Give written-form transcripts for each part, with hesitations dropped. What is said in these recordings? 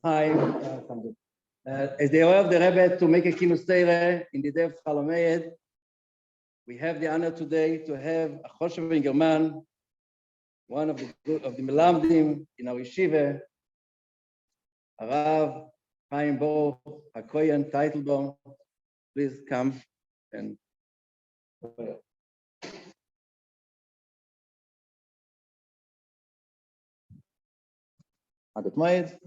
Chime. As the order of the Rebbe to make a kínus Torah in the day of המועד, we have the honor today to have a Choshev in German, one of the Melamdim in our yeshiva, Chיים, Borch, הכהן, טייטלביום. Please come and המועד.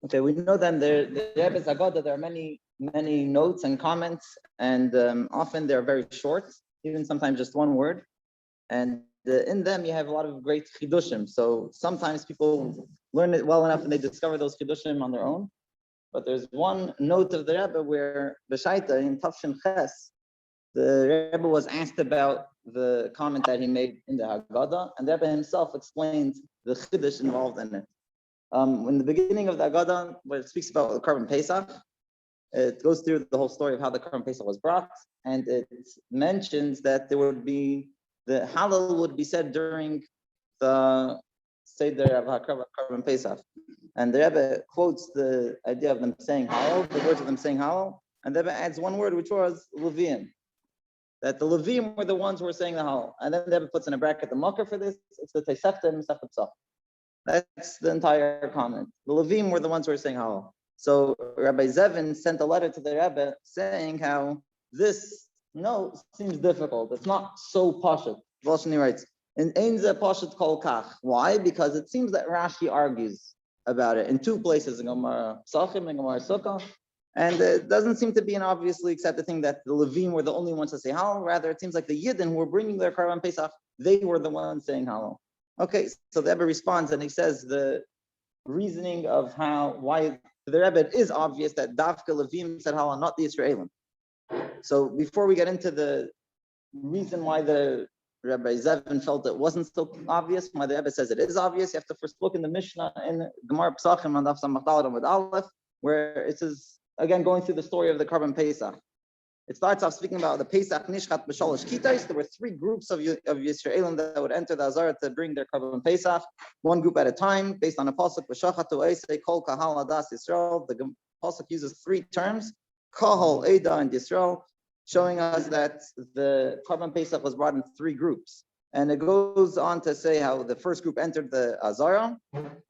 Okay, we know that the Rebbe's Haggadah, there are many notes and comments, and often they're very short, even sometimes just one word. And in them, you have a lot of great chidushim. So sometimes people learn it well enough and they discover those chidushim on their own. But there's one note of the Rebbe where B'shaita in Tafshin Ches, the Rebbe was asked about the comment that he made in the Haggadah, and the Rebbe himself explained the chidush involved in it. In the beginning of the Haggadah, where it speaks about the Korban Pesach, it goes through the whole story of how the Korban Pesach was brought, and it mentions that there would be, the Hallel would be said during the Seder of Korban Pesach. And the Rebbe quotes the idea of them saying Hallel, the words of them saying Hallel, and the Rebbe adds one word, which was Leviim. That the Leviim were the ones who were saying the Hallel. And then the Rebbe puts in a bracket the Makar for this, it's the Tosefta and Mesachot Pesach. That's the entire comment. The Levim were the ones who were saying Hallel. So Rabbi Zevin sent a letter to the Rebbe saying how this note seems difficult. It's not so pashut. Volshini writes, in Einze pashut kol kach. Why? Because it seems that Rashi argues about it in two places, in Gemara Psachim and Gemara Sukkah. And it doesn't seem to be an obviously accepted thing that the Levim were the only ones to say Hallel. Rather, it seems like the Yidden who were bringing their Korban Pesach, they were the ones saying Hallel. Okay, so the Rebbe responds and he says the reasoning of why the Rebbe, it is obvious that Dafka Levim said Hallel, not the Israelim. So before we get into the reason why the Rabbi Zevin felt it wasn't so obvious, why the Rebbe says it is obvious, you have to first look in the Mishnah in Gemara Psachim and Daf Samach Daled with Aleph, where it says, again, going through the story of the Korban Pesach. It starts off speaking about the Pesach Nishchat B'Shalosh Kitais. There were three groups of Yisraelim that would enter the Azara to bring their Korban Pesach, one group at a time, based on a pasuk B'Shachatu Eisei Kol Kahal Adas Yisrael. The pasuk uses three terms, Kahal, Eda, and Yisrael, showing us that the Korban Pesach was brought in three groups. And it goes on to say how the first group entered the Azara,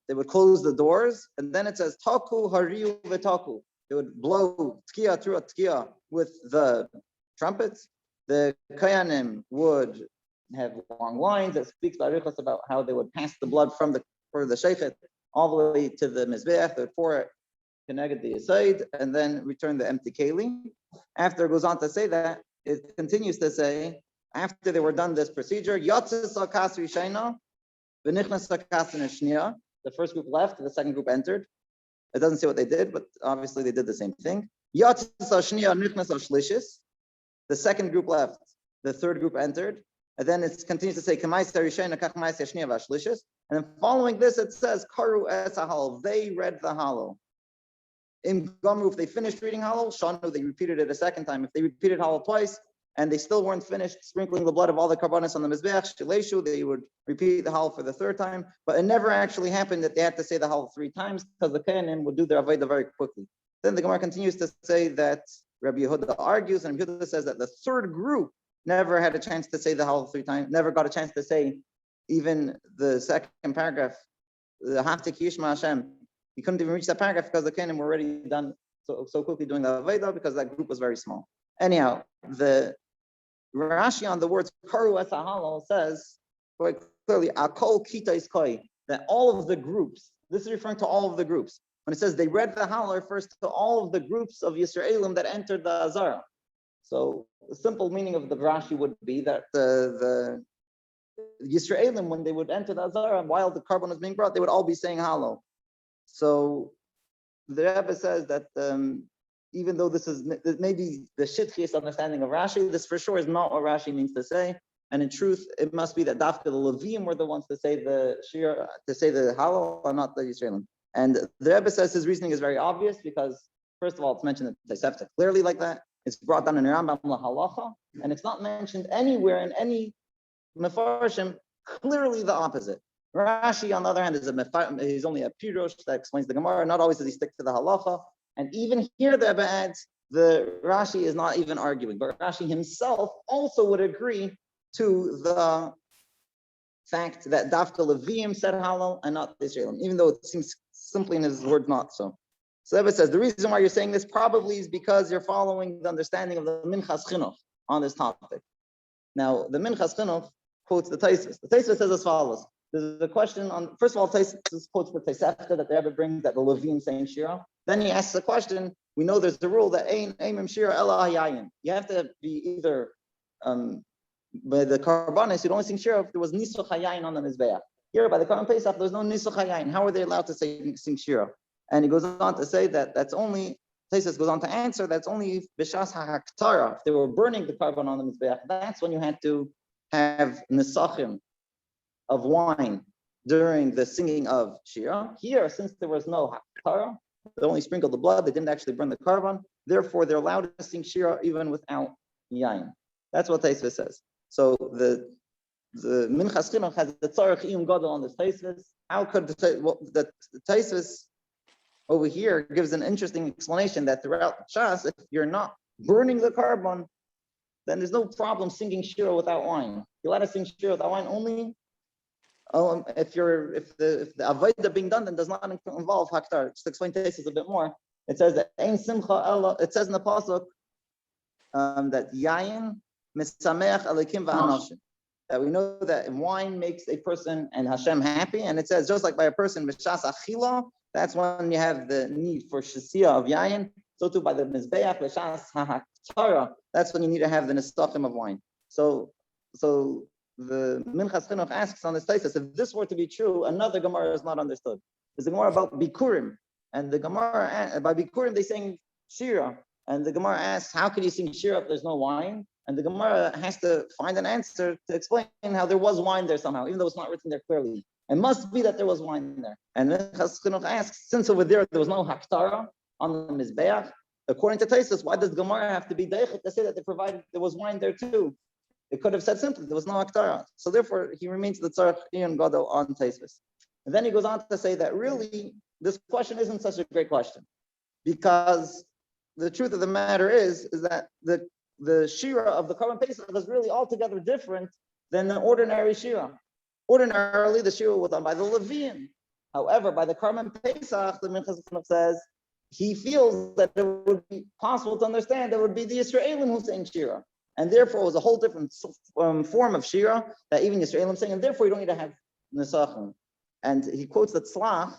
they would close the doors, and then it says Taku Hariu V'Taku. They would blow tkiya through a tkiya with the trumpets. The kohanim would have long lines that speaks about how they would pass the blood for the sheichet all the way to the mizbeach. They would pour it connected the aside and then return the empty keli. After it goes on to say that, it continues to say, after they were done this procedure, the first group left, the second group entered. It doesn't say what they did, but obviously they did the same thing. The second group left, the third group entered, and then it continues to say, and then following this, it says, Karu es hahal, they read the Hallel. In Gomru, if they finished reading Hallel, Shanu, they repeated it a second time. If they repeated Hallel twice, and they still weren't finished sprinkling the blood of all the karbanos on the mizbeach, shileshu, they would repeat the Hallel for the third time. But it never actually happened that they had to say the Hallel three times, because the kohanim would do their avodah very quickly. Then the Gemara continues to say that Rabbi Yehuda argues, and Rabbi Yehuda says that the third group never had a chance to say the Hallel three times, never got a chance to say even the second paragraph, the Haftik Yishma Hashem. He couldn't even reach that paragraph because the kohanim were already done so quickly doing the avodah, because that group was very small. Anyhow, the Rashi on the words Karu es hahal says quite clearly, Akol Kita is Koi, that all of the groups, this is referring to all of the groups. When it says they read the Hallel, refers to all of the groups of Yisraelim that entered the Azara. So the simple meaning of the Rashi would be that the Yisraelim, when they would enter the Azara, while the carbon was being brought, they would all be saying Hallel. So the Rebbe says that even though this is maybe the shitchiest understanding of Rashi, this for sure is not what Rashi means to say. And in truth, it must be that Dafka the Levim were the ones to say the Shir, to say the Hallel, and not the Yisraelim. And the Rebbe says his reasoning is very obvious because, first of all, it's mentioned in Tosefta clearly like that. It's brought down in Rambam Lahalacha, and it's not mentioned anywhere in any Mefarshim, clearly the opposite. Rashi, on the other hand, he's only a pirush that explains the Gemara. Not always does he stick to the halacha. And even here, the Rebbe adds, the Rashi is not even arguing, but Rashi himself also would agree to the fact that Dafka Levim said halal and not the Israelim, even though it seems simply in his words not so. So Rebbe says, the reason why you're saying this probably is because you're following the understanding of the Minchas Chinuch on this topic. Now, the Minchas Chinuch quotes the Taisus. The Taisus says as follows. There's a question on, first of all, Taisus quotes the Tosefta that the Rebbe brings, that the Levim saying Shira. Then he asks a question. We know there's a rule that Aimim Shira Ela Hayayin. You have to be either, by the Karbanis, you'd only sing Shira if there was Nisuch Hayayin on the Mizbeach. Here, by the Karban Pesach, there's no Nisuch Hayayin. How are they allowed to sing Shira? And he goes on to say that that's only, Taisus goes on to answer, that's only B'shas HaHaktara. If they were burning the Karban on the Mizbeach, that's when you had to have Nisachim of wine during the singing of Shira. Here, since there was no Haktara, they only sprinkled the blood, they didn't actually burn the Karban, therefore they're allowed to sing Shira even without Yain. That's what Taisus says. So the Minchas Chinuch has the Tzarech Iyum Gadol on this Taisus. How could the Taisus over here gives an interesting explanation that throughout Shas, if you're not burning the Karban, then there's no problem singing Shira without wine. You're allowed to sing Shira without wine only if the Avodah being done then does not involve Haktar. Just to explain Taisus a bit more, it says that Ein Simcha Ella, it says in the Pasuk that Yayin Misameach Elikim Va'anashim. That we know that wine makes a person and Hashem happy, and it says just like by a person B'shas Achila, that's when you have the need for Shasiya of Yayin. So too by the Mizbeach B'shas HaHaktara, that's when you need to have the Nistachim of wine. So the Minchas Chinuch asks on this Taisus, if this were to be true, another Gemara is not understood. There's a Gemara about Bikurim, and the Gemara, by Bikurim they sing Shira, and the Gemara asks, how could you sing Shira if there's no wine? And the Gemara has to find an answer to explain how there was wine there somehow, even though it's not written there clearly. It must be that there was wine there. And Minchas Chinuch asks, since over there was no Haktara on the Mizbeach, according to Taisus, why does Gemara have to be Deichit to say that they provided there was wine there too? It could have said simply there was no Haktara. So therefore, he remains the Tzarech Iyum Gadol on Taisus. And then he goes on to say that really, this question isn't such a great question, because the truth of the matter is that the Shira of the Karban Pesach is really altogether different than the ordinary Shira. Ordinarily, the Shira was done by the Leviim. However, by the Karban Pesach, the Minchas Chinuch says, he feels that it would be possible to understand that it would be the Israelim who sang Shira. And therefore, it was a whole different form of Shira that even Yisraelim sing, and therefore you don't need to have Nesachim. And he quotes the Tzlach,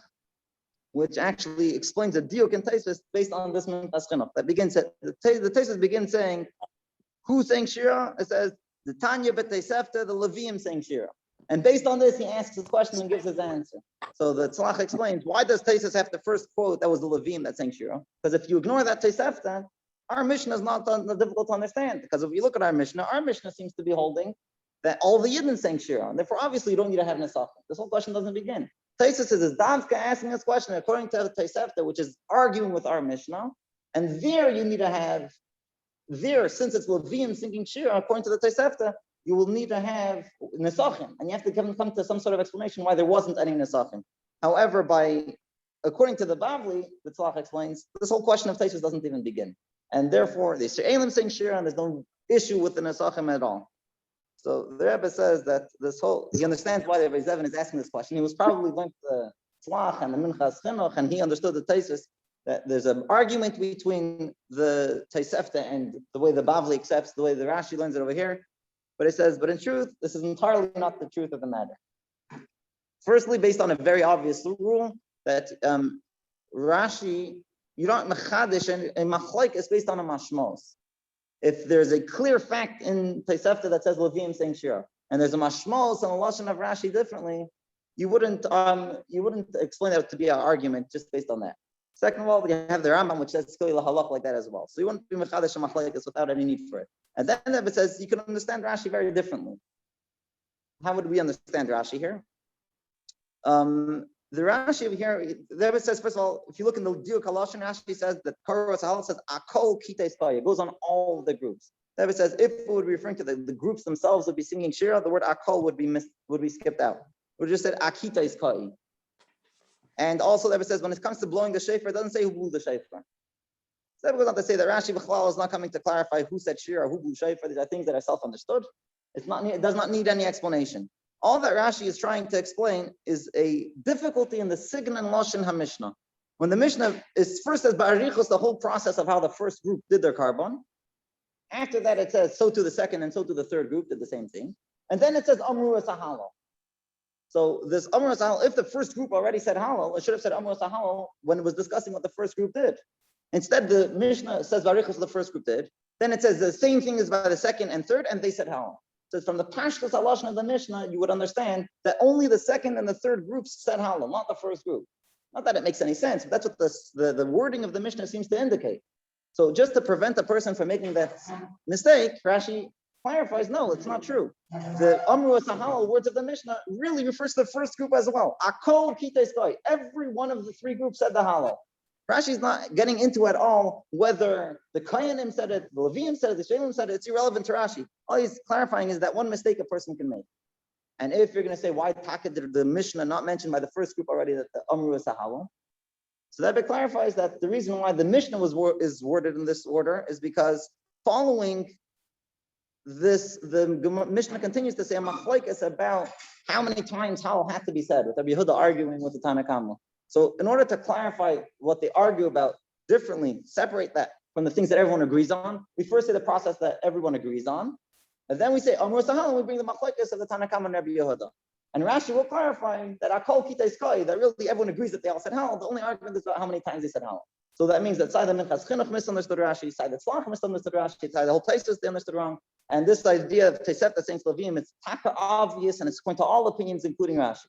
which actually explains the Diuk and Taisus based on this Minchas Chinuch. That begins, the Taisus begins saying, who sang Shira? It says, the Tanya B'Tosefta, the Leviim sang Shira. And based on this, he asks his question and gives his answer. So the Tzlach explains, why does Taisus have to first quote that was the Leviim that sang Shira? Because if you ignore that Tosefta, our Mishnah is not difficult to understand. Because if you look at our Mishnah seems to be holding that all the Yidden sang Shira. And therefore, obviously, you don't need to have Nesachim. This whole question doesn't begin. Taisus is Davka asking this question according to Tosefta, which is arguing with our Mishnah. And there you need to have, since it's Leviim singing Shira, according to the Tosefta, you will need to have Nesachim. And you have to come to some sort of explanation why there wasn't any Nesachim. However, according to the Bavli, the Tzlach explains, this whole question of Taisus doesn't even begin. And therefore, the Yisraelim sing Shira, and there's no issue with the Nesachim at all. So the Rebbe says that he understands why the Rebbe Zevin is asking this question. He was probably learned the Tzlach and the Minchas Chinuch, and he understood the Taisus, that there's an argument between the Tosefta and the way the Bavli accepts, the way the Rashi learns it over here. But it says, but in truth, this is entirely not the truth of the matter. Firstly, based on a very obvious rule that Rashi, you don't mechadish, and machlaik is based on a mashmos. If there's a clear fact in Tosefta that says Leviim saying Shira, and there's a mashmos and a lashon of Rashi differently, you wouldn't explain that to be an argument just based on that. Second of all, you have the Rambam which says skili lahalach like that as well. So you wouldn't be mechadish and machlaik without any need for it. And then it says you can understand Rashi very differently. How would we understand Rashi here? The the Rashi over here, the Rebbe says, first of all, if you look in the Diuk Haloshin, Rashi says that Koros Hal says Akol Kitei Skoy. It goes on all the groups. The Rebbe says if it would be referring to the groups themselves would be singing Shira, the word Akol would be skipped out. It would just said Akitei Skoy. And also the Rebbe says when it comes to blowing the shofar, it doesn't say who blew the shofar. So that goes on to say that Rashi B'chlal is not coming to clarify who said Shira or who blew shofar. These are things that are self-understood. It does not need any explanation. All that Rashi is trying to explain is a difficulty in the Sign and Lashon HaMishnah. When the Mishnah is first says Ba'arichos, the whole process of how the first group did their carbon. After that, it says so to the second and so to the third group did the same thing. And then it says Amru Sahalo. So this Amru Sahalo, if the first group already said Halal, it should have said Amru Sahalo when it was discussing what the first group did. Instead, the Mishnah says Ba'arichos, the first group did. Then it says the same thing is by the second and third, and they said Halal. So from the Pashtus Halashon of the Mishnah, you would understand that only the second and the third groups said Halal, not the first group. Not that it makes any sense, but that's what the wording of the Mishnah seems to indicate. So just to prevent a person from making that mistake, Rashi clarifies, no, it's not true. The Amru Sahal words of the Mishnah really refers to the first group as well. Akol Kitei Skoy. Every one of the three groups said the Halal. Rashi's not getting into at all whether the Kohanim said it, the Leviim said it, the Shelim said it. It's irrelevant to Rashi. All he's clarifying is that one mistake a person can make. And if you're going to say why Taka did the Mishnah not mentioned by the first group already that the Amru is Sahalo, so that clarifies that the reason why the Mishnah is worded in this order is because following this, the Mishnah continues to say a machlokes about how many times Halal had to be said, with Rabbi Yehuda arguing with the Tanna Kamma. So in order to clarify what they argue about differently, separate that from the things that everyone agrees on, we first say the process that everyone agrees on, and then we say Amru Sahal, and we bring the machlokes of the Tanna Kamma and Rabbi Yehuda. And Rashi will clarify that Akol Kitei Skoy, that really everyone agrees that they all said Halal. The only argument is about how many times they said Halal. So that means that side of Minchas Chinuch misunderstood Rashi, side of Tzlach misunderstood Rashi, side of the whole places they understood wrong. And this idea of Tesef the Saints Levim, it's taka obvious and it's going to all opinions, including Rashi.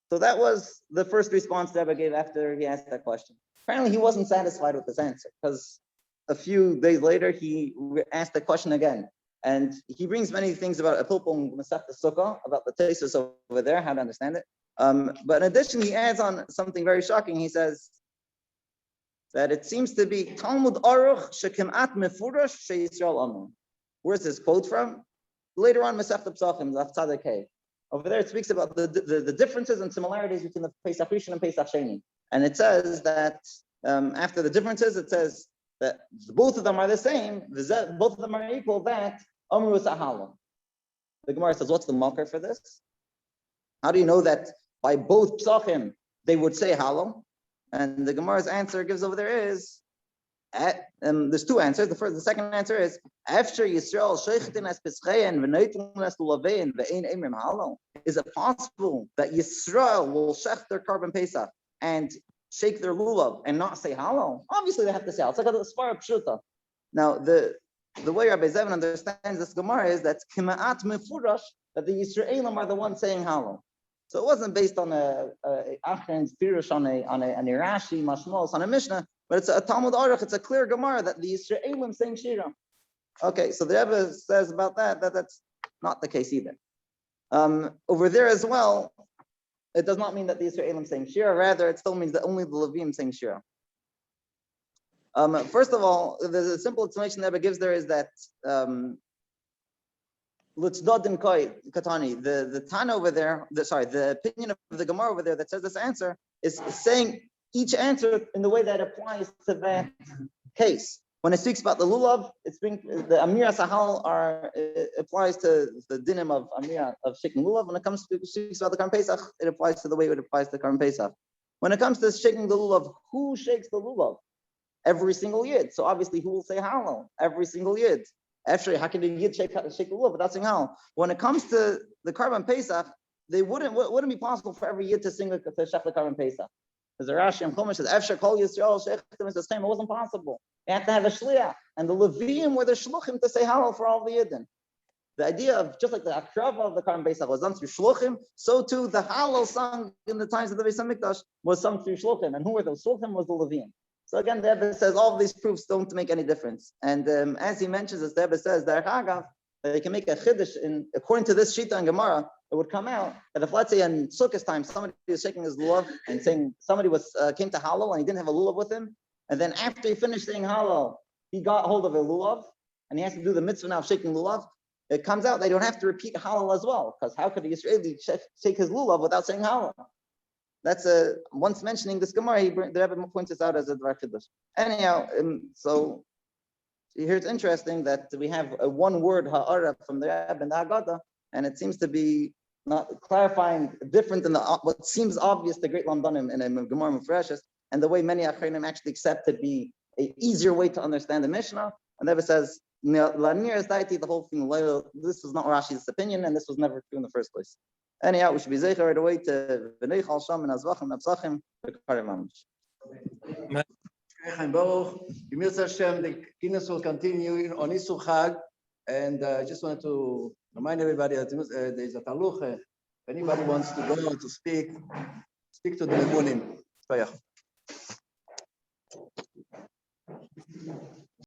So that was the first response Rebbe gave after he asked that question. Apparently he wasn't satisfied with his answer because a few days later he asked the question again. And he brings many things about Apilpum Masechta Sukkah, about the thesis over there, how to understand it. But in addition, he adds on something very shocking. He says that it seems to be Talmud Aruch Shekimat Mefurash Sheyisrael Amun. Where's this quote from? Later on, Masechta Psachim, Daf Tzaddik Hey. Over there, it speaks about the differences and similarities between the Pesach Rishon and Pesach Sheni. And it says that after the differences, it says that both of them are the same, both of them are equal, that Amru Sahalo. The Gemara says, what's the marker for this? How do you know that by both Psachim, they would say Halo? And the Gemara's answer gives over there is, there's two answers. The second answer is, is it possible that Yisrael will shech their carbon Pesach and shake their lulav and not say Halo? Obviously they have to say Halo. It's like a Svara Pshuta. Now the way Rabbi Zevin understands this Gemara is that Kima'at Mefurash, that the Yisraelim are the ones saying Halo. So it wasn't based on a Achen's Pirush on a Rashi, Mashmos, on a Mishnah, but it's a Talmud Aruch, it's a clear Gemara that the Yisraelim saying Shira. Okay, so the Rebbe says about that that's not the case either. Over there as well, it does not mean that the Yisraelim saying Shira, rather it still means that only the Levim saying Shira. First of all, the simple explanation the Rebbe gives there is that the Tana over there, the opinion of the Gemara over there that says this answer is saying each answer in the way that applies to that case. When it speaks about the lulav, the Amira Sahal applies to the dinim of Amira of shaking lulav. When it comes to speaks about the Karm Pesach, it applies to the way it applies to Karm Pesach. When it comes to shaking the lulav, who shakes the lulav? Every single yid. So obviously, who will say halal? Every single yid. Actually, how can the yid shake the lulav without saying halal? When it comes to the Karban Pesach, they wouldn't be possible for every yid to sing to shech the Karban Pesach. As the Rashi and Chumash says, "Efshar kol Yisrael shechtim is the same." It wasn't possible. They had to have a shliach, and the Levim were the shluchim to say halal for all the yidden. The idea of just like the akrava of the Karban Pesach was done through shluchim, so too the halal sung in the times of the Beis Hamikdash was sung through shluchim, and who were those shluchim? Was the Levim. So again, the Rebbe says all of these proofs don't make any difference. And as he mentions, as the Rebbe says, they can make a chiddush according to this Shita and Gemara, it would come out that if, let's say, in Sukkot time, somebody was shaking his lulav and saying somebody came to Hallel and he didn't have a lulav with him, and then after he finished saying Hallel, he got hold of a lulav, and he has to do the mitzvah now of shaking lulav. It comes out they don't have to repeat Hallel as well, because how could a Yisraeli shake his lulav without saying Hallel? That's once mentioning this Gemara, the Rebbe points this out as a Dvar Chiddush. Anyhow, so here it's interesting that we have a one word ha'ara from the Rebbe and the Haggadah, and it seems to be not clarifying different than what seems obvious the great Lamdanim in a Gemara Mufreshes, and the way many Achronim actually accept to be an easier way to understand the Mishnah. And the Rebbe says, the whole thing, this is not Rashi's opinion, and this was never true in the first place. Anyhow, we should be zeicher right away to V'nei Chal Sham and Azvachim and Absachim B'Karim Mamish. Chaim Baruch, B'mirtzah Hashem, the keynote will continue on Isur Chag, and I just wanted to remind everybody that there is a taluch. If anybody wants to go to speak to the Memunim.